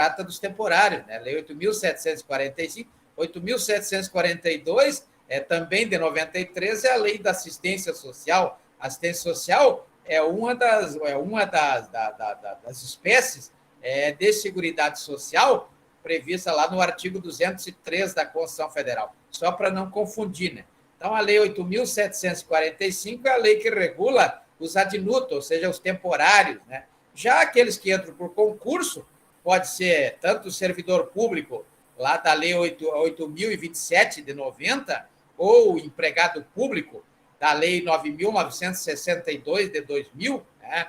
trata dos temporários, né? Lei 8.745, 8.742, também de 93, é a Lei da Assistência Social. A assistência social é uma das espécies de Seguridade Social prevista lá no artigo 203 da Constituição Federal, só para não confundir, né? Então, a Lei 8.745 é a lei que regula os adnutos, ou seja, os temporários, né? Já aqueles que entram por concurso, pode ser tanto o servidor público, lá da Lei 8.027 de 90, ou o empregado público, da Lei 9.962 de 2000, né?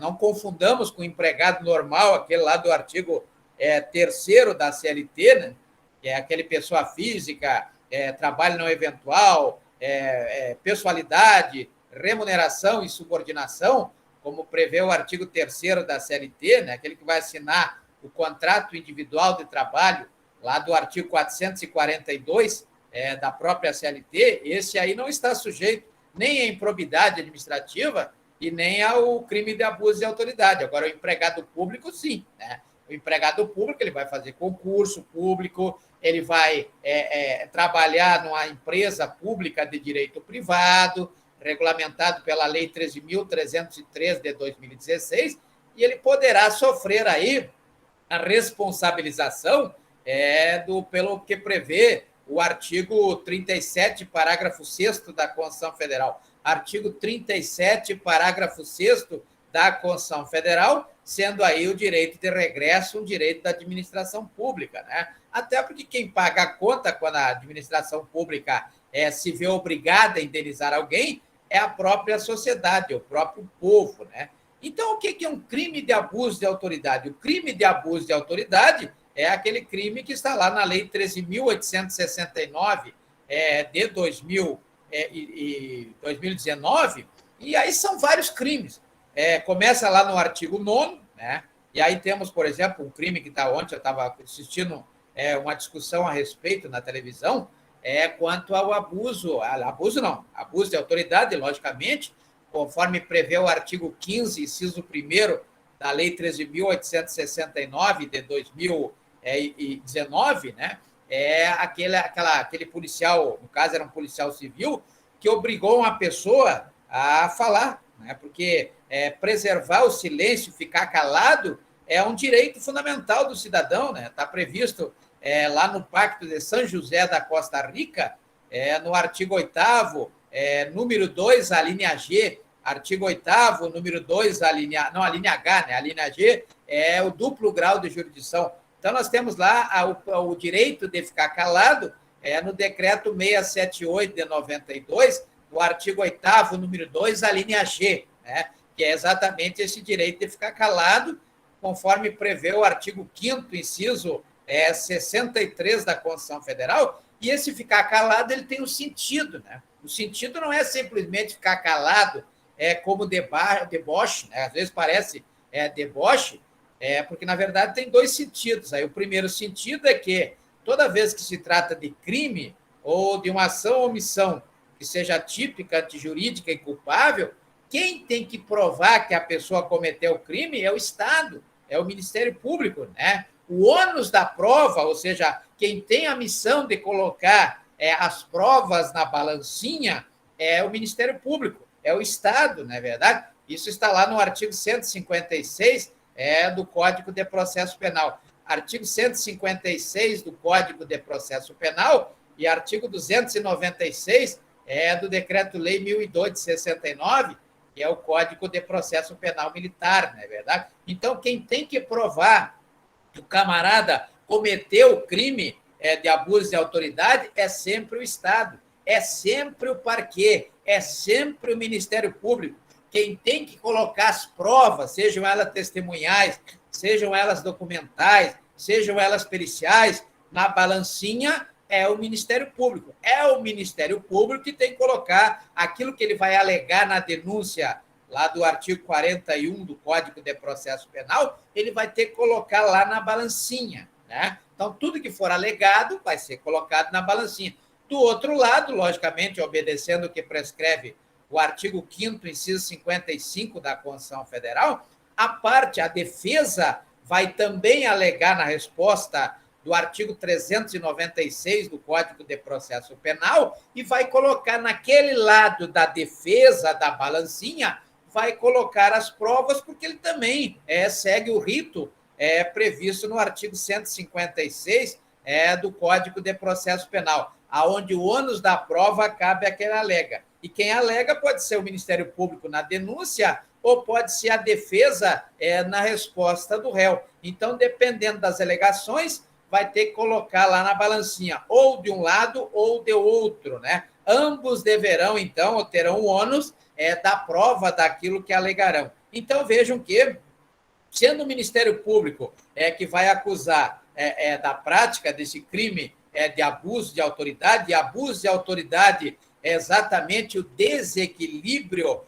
Não confundamos com o empregado normal, aquele lá do artigo 3º da CLT, né? Que é aquele pessoa física, trabalho não eventual, pessoalidade, remuneração e subordinação, como prevê o artigo 3º da CLT, né? Aquele que vai assinar o contrato individual de trabalho, lá do artigo 442 da própria CLT, esse aí não está sujeito nem à improbidade administrativa e nem ao crime de abuso de autoridade. Agora, o empregado público, sim, né? O empregado público ele vai fazer concurso público, ele vai trabalhar numa empresa pública de direito privado, regulamentado pela Lei 13.303 de 2016, e ele poderá sofrer aí a responsabilização pelo que prevê o artigo 37, parágrafo 6º da Constituição Federal. Artigo 37, parágrafo 6º da Constituição Federal, sendo aí o direito de regresso um direito da administração pública, né? Até porque quem paga a conta quando a administração pública se vê obrigada a indenizar alguém é a própria sociedade, é o próprio povo, né? Então, o que é um crime de abuso de autoridade? O crime de abuso de autoridade é aquele crime que está lá na Lei 13.869 de 2019, e aí são vários crimes. Começa lá no artigo 9º, né? E aí temos, por exemplo, um crime que está ontem, eu estava assistindo uma discussão a respeito na televisão, quanto ao abuso de autoridade, logicamente, conforme prevê o artigo 15, inciso 1º da Lei 13.869 de 2019, né? Aquele policial, no caso era um policial civil, que obrigou uma pessoa a falar, né? Porque preservar o silêncio, ficar calado, é um direito fundamental do cidadão, né? Está previsto lá no Pacto de São José da Costa Rica, no artigo 8º, número 2, a linha G, artigo 8º, número 2, a linha H, né? A linha G é o duplo grau de jurisdição. Então, nós temos lá o direito de ficar calado, no decreto 678 de 92, do artigo 8º, número 2, a linha G, né? Que é exatamente esse direito de ficar calado, conforme prevê o artigo 5º, inciso 63 da Constituição Federal, e esse ficar calado ele tem um sentido, né? O sentido não é simplesmente ficar calado como deboche, né? Às vezes parece deboche, porque, na verdade, tem dois sentidos. Aí, o primeiro sentido é que, toda vez que se trata de crime ou de uma ação ou omissão que seja típica, antijurídica e culpável, quem tem que provar que a pessoa cometeu o crime é o Estado, é o Ministério Público, né? O ônus da prova, ou seja, quem tem a missão de colocar as provas na balancinha é o Ministério Público, é o Estado, não é verdade? Isso está lá no artigo 156 do Código de Processo Penal. Artigo 156 do Código de Processo Penal e artigo 296 do Decreto-Lei 1002 de 69, que é o Código de Processo Penal Militar, não é verdade? Então, quem tem que provar que o camarada cometeu o crime de abuso de autoridade é sempre o Estado, é sempre o parquê, é sempre o Ministério Público. Quem tem que colocar as provas, sejam elas testemunhais, sejam elas documentais, sejam elas periciais, na balancinha é o Ministério Público. É o Ministério Público que tem que colocar aquilo que ele vai alegar na denúncia lá do artigo 41 do Código de Processo Penal, ele vai ter que colocar lá na balancinha, né? Então, tudo que for alegado vai ser colocado na balancinha. Do outro lado, logicamente, obedecendo o que prescreve o artigo 5º, inciso 55 da Constituição Federal, a defesa vai também alegar na resposta do artigo 396 do Código de Processo Penal e vai colocar naquele lado da defesa da balancinha, vai colocar as provas, porque ele também segue o rito previsto no artigo 156 do Código de Processo Penal, aonde o ônus da prova cabe a quem alega. E quem alega pode ser o Ministério Público na denúncia ou pode ser a defesa na resposta do réu. Então, dependendo das alegações, vai ter que colocar lá na balancinha, ou de um lado ou de outro, né? Ambos deverão, então, ou terão o ônus da prova daquilo que alegarão. Então, vejam que, sendo o Ministério Público que vai acusar da prática desse crime de abuso de autoridade, e abuso de autoridade é exatamente o desequilíbrio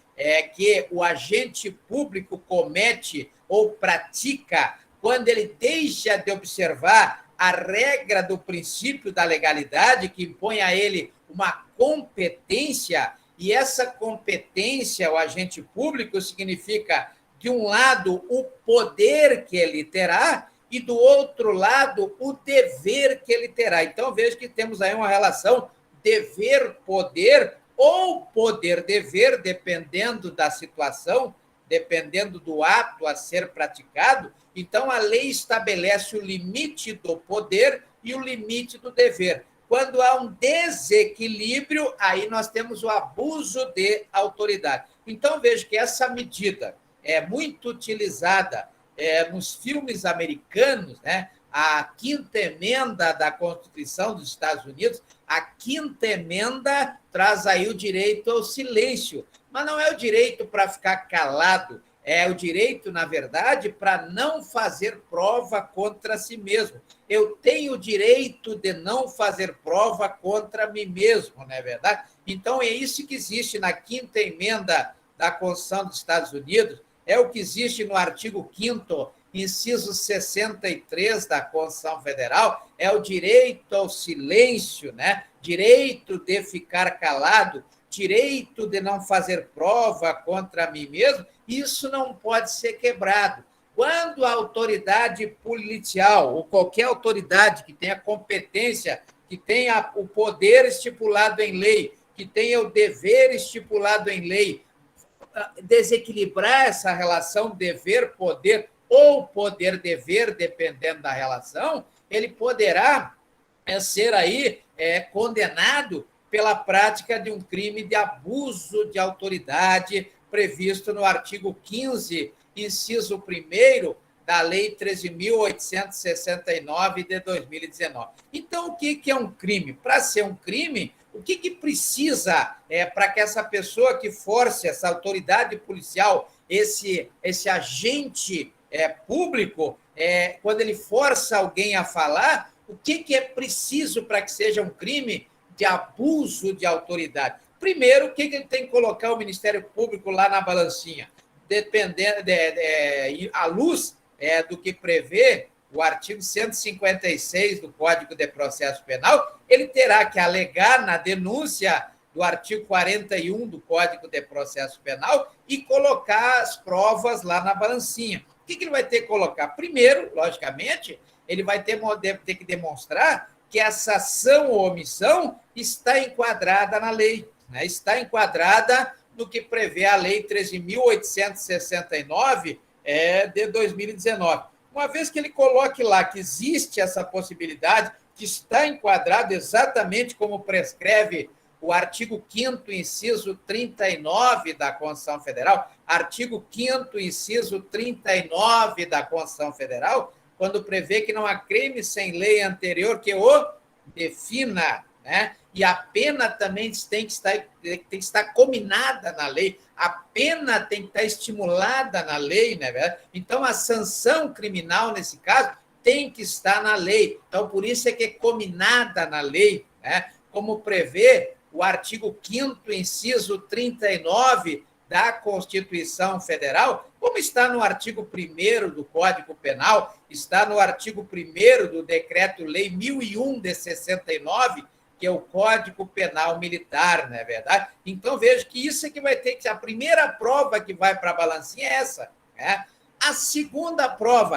que o agente público comete ou pratica quando ele deixa de observar a regra do princípio da legalidade, que impõe a ele uma competência, e essa competência, o agente público, significa, de um lado, o poder que ele terá, e do outro lado, o dever que ele terá. Então, veja que temos aí uma relação dever-poder ou poder-dever, dependendo da situação, dependendo do ato a ser praticado. Então, a lei estabelece o limite do poder e o limite do dever. Quando há um desequilíbrio, aí nós temos o abuso de autoridade. Então, veja que essa medida é muito utilizada nos filmes americanos, né? A quinta emenda da Constituição dos Estados Unidos, a quinta emenda traz aí o direito ao silêncio, mas não é o direito para ficar calado, é o direito, na verdade, para não fazer prova contra si mesmo. Eu tenho o direito de não fazer prova contra mim mesmo, não é verdade? Então, é isso que existe na quinta emenda da Constituição dos Estados Unidos, é o que existe no artigo 5º, inciso 63 da Constituição Federal, é o direito ao silêncio, né? Direito de ficar calado, direito de não fazer prova contra mim mesmo. Isso não pode ser quebrado. Quando a autoridade policial, ou qualquer autoridade que tenha competência, que tenha o poder estipulado em lei, que tenha o dever estipulado em lei, desequilibrar essa relação dever-poder ou poder-dever, dependendo da relação, ele poderá ser aí condenado pela prática de um crime de abuso de autoridade previsto no artigo 15, inciso 1º da Lei 13.869 de 2019. Então, o que é um crime? Para ser um crime, o que precisa para que essa pessoa que force, essa autoridade policial, esse agente público, quando ele força alguém a falar, o que é preciso para que seja um crime de abuso de autoridade? Primeiro, o que ele tem que colocar o Ministério Público lá na balancinha? Dependendo, à luz do que prevê o artigo 156 do Código de Processo Penal, ele terá que alegar na denúncia do artigo 41 do Código de Processo Penal e colocar as provas lá na balancinha. O que ele vai ter que colocar? Primeiro, logicamente, ele vai ter que demonstrar que essa ação ou omissão está enquadrada na lei, né? Está enquadrada no que prevê a Lei 13.869 de 2019. Uma vez que ele coloque lá que existe essa possibilidade, que está enquadrado exatamente como prescreve o artigo 5º, inciso 39 da Constituição Federal, artigo 5º, inciso 39 da Constituição Federal, quando prevê que não há crime sem lei anterior que o defina, né? E a pena também tem que estar combinada na lei, a pena tem que estar estimulada na lei, né? Então, a sanção criminal, nesse caso, tem que estar na lei. Então, por isso é que é combinada na lei, né? Como prevê o artigo 5º, inciso 39 da Constituição Federal, como está no artigo 1º do Código Penal, está no artigo 1º do Decreto-Lei 1001 de 69, que é o Código Penal Militar, não é verdade? Então, veja que isso é que vai ter que ser a primeira prova que vai para a balancinha é essa, né? A segunda prova